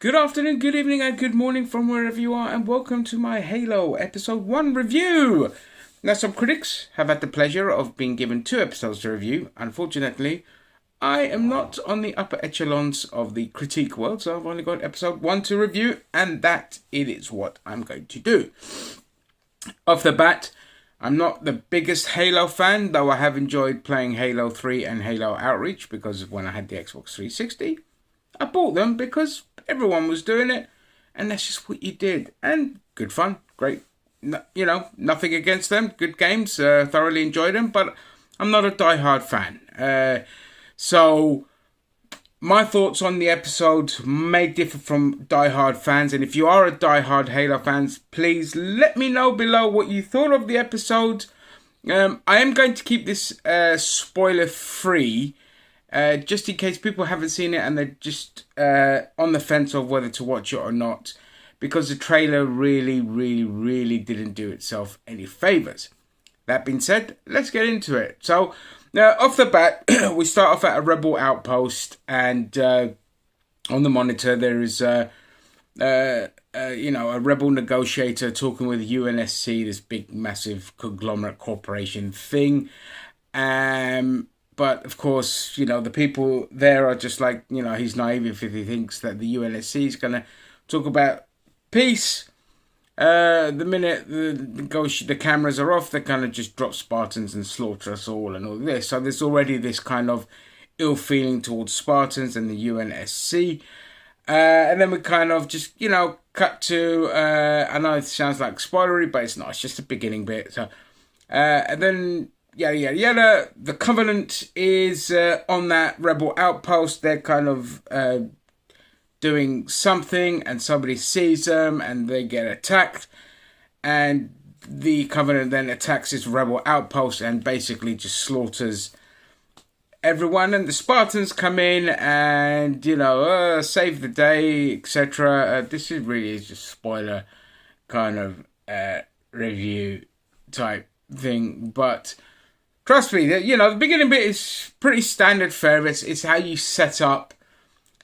Good afternoon, good evening, and good morning from wherever you are, and welcome to my Halo Episode 1 review. Now, some critics have had the pleasure of being given 2 episodes to review. Unfortunately, I am not on the upper echelons of the critique world, so I've only got Episode 1 to review, and that it is what I'm going to do. Off the bat, I'm not the biggest Halo fan, though I have enjoyed playing Halo 3 and Halo Outreach, because when I had the Xbox 360, I bought them because everyone was doing it, and that's just what you did. And good fun, great. Nothing against them. Good games, thoroughly enjoyed them, but I'm not a die-hard fan. So my thoughts on the episode may differ from die-hard fans, and if you are a die-hard Halo fans, please let me know below what you thought of the episode. I am going to keep this spoiler-free, just in case people haven't seen it and they're just on the fence of whether to watch it or not, because the trailer really didn't do itself any favours. That being said, let's get into it. So, off the bat, we start off at a rebel outpost, and on the monitor there is a rebel negotiator talking with UNSC, this big massive conglomerate corporation thing. But, of course, the people there are just like, he's naive if he thinks that the UNSC is going to talk about peace. The minute the cameras are off, they kind of just drop Spartans and slaughter us all and all this. So there's already this kind of ill feeling towards Spartans and the UNSC. And then we kind of just, cut to, I know it sounds like spoilery, but it's not. It's just the beginning bit. So, and then yada. The Covenant is on that rebel outpost. They're kind of doing something, and somebody sees them, and they get attacked. And the Covenant then attacks this rebel outpost and basically just slaughters everyone. And the Spartans come in and save the day, etc. This is really just spoiler kind of review type thing, but trust me, the beginning bit is pretty standard fare. It's how you set up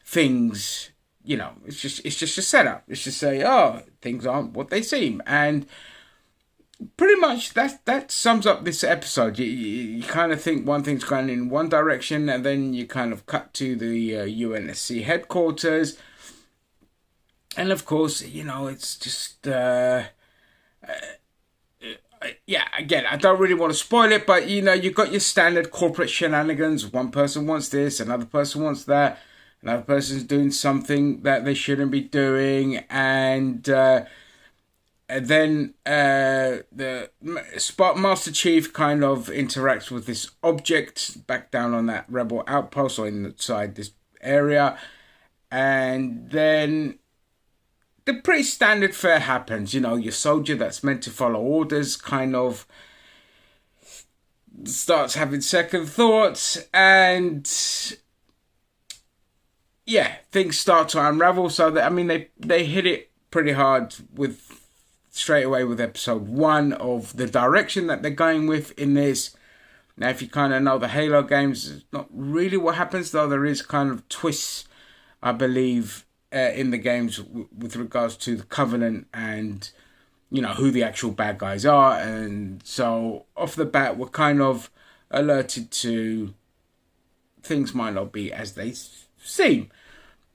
things. It's just a setup. It's just say, things aren't what they seem, and pretty much that sums up this episode. You kind of think one thing's going in one direction, and then you kind of cut to the UNSC headquarters, and of course, it's just. Again, I don't really want to spoil it, but you've got your standard corporate shenanigans. One person wants this, another person wants that, another person's doing something that they shouldn't be doing, and then the Master Chief kind of interacts with this object back down on that rebel outpost or inside this area, and then the pretty standard fare happens. Your soldier that's meant to follow orders kind of starts having second thoughts, and things start to unravel. So that, they hit it pretty hard straight away with episode 1 of the direction that they're going with in this. Now, if you kind of know the Halo games, it's not really what happens, though there is kind of twists, I believe, in the games with regards to the Covenant and who the actual bad guys are. And so off the bat, we're kind of alerted to things might not be as they seem.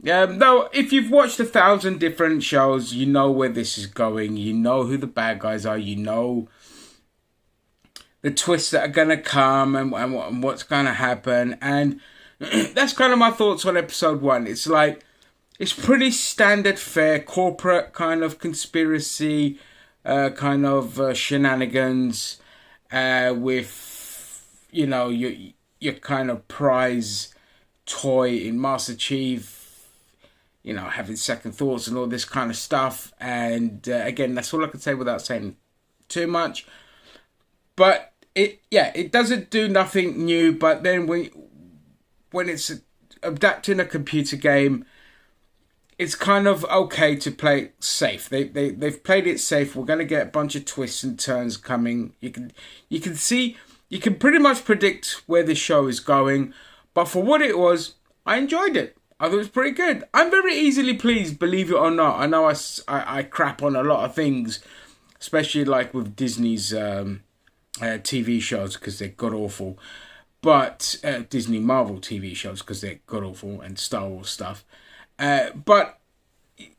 Though if you've watched 1,000 different shows, you know where this is going. You know who the bad guys are. You know the twists that are going to come and what's going to happen. And that's kind of my thoughts on episode 1. It's like, it's pretty standard fare, corporate kind of conspiracy, kind of shenanigans, with, your kind of prize toy in Master Chief, having second thoughts and all this kind of stuff. And again, that's all I can say without saying too much. But it doesn't do nothing new. But then when it's adapting a computer game, it's kind of okay to play it safe. They've played it safe. We're going to get a bunch of twists and turns coming. You can pretty much predict where the show is going. But for what it was, I enjoyed it. I thought it was pretty good. I'm very easily pleased, believe it or not. I know I crap on a lot of things, especially like with Disney's TV shows because they're god awful. But Disney Marvel TV shows because they're god awful, and Star Wars stuff. But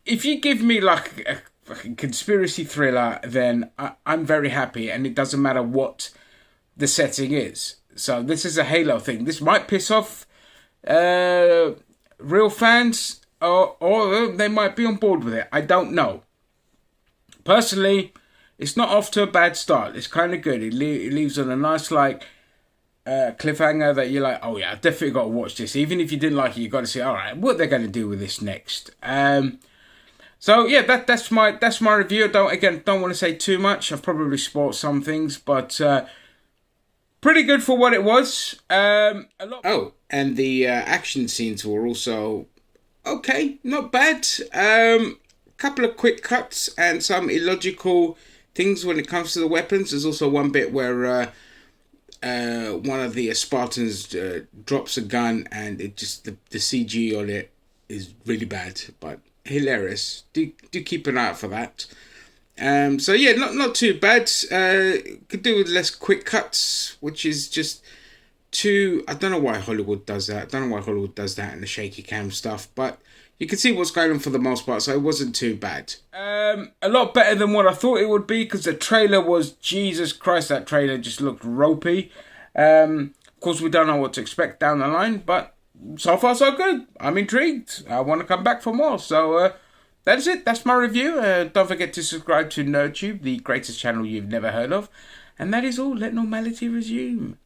if you give me like a fucking conspiracy thriller, then I'm very happy, and it doesn't matter what the setting is. So this is a Halo thing. This might piss off real fans, or they might be on board with it. I don't know. Personally, it's not off to a bad start. It's kind of good. It leaves on a nice like cliffhanger that you're like, oh yeah, I definitely got to watch this. Even if you didn't like it, you got to see, all right, what they're going to do with this next. So yeah, that's my review. Don't want to say too much. I've probably spoiled some things, but pretty good for what it was. And the action scenes were also okay, not bad. Couple of quick cuts and some illogical things when it comes to the weapons. There's also one bit where one of the Spartans drops a gun, and it just the CG on it is really bad, but hilarious. Do keep an eye out for that. So yeah, not too bad. Could do with less quick cuts, which is just too. I don't know why Hollywood does that. I don't know why Hollywood does that and the shaky cam stuff, but you can see what's going on for the most part, so it wasn't too bad. A lot better than what I thought it would be, because the trailer was, Jesus Christ, that trailer just looked ropey. Of course, we don't know what to expect down the line, but so far so good. I'm intrigued. I want to come back for more, so that's it. That's my review. Don't forget to subscribe to NerdTube, the greatest channel you've never heard of. And that is all. Let normality resume.